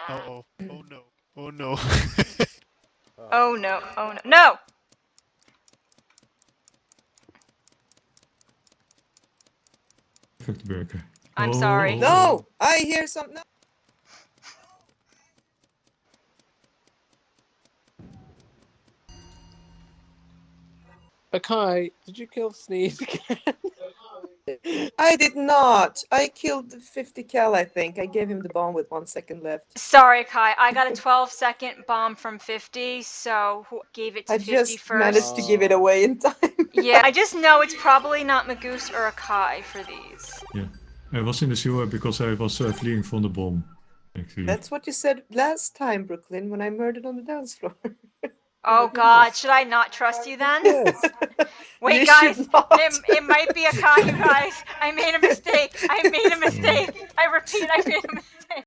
Oh, oh no. Oh no. Oh no, oh no. No! Fuck the burger. I'm sorry. No! I hear something. No. Akai, did you kill Sneeze again? I did not. I killed 50 cal, I think. I gave him the bomb with 1 second left. Sorry, Kai. I got a 12-second bomb from 50, so who gave it to I 50 just first? managed to give it away in time. Yeah, I just know it's probably not Magoose or Akai for these. Yeah. I was in the sewer because I was fleeing from the bomb. Actually. That's what you said last time, Brooklyn, when I murdered on the dance floor. Oh god, should I not trust you then? Yes. Wait, You guys, should not. it might be Akai, you guys. I made a mistake. I made a mistake. I repeat, I made a mistake.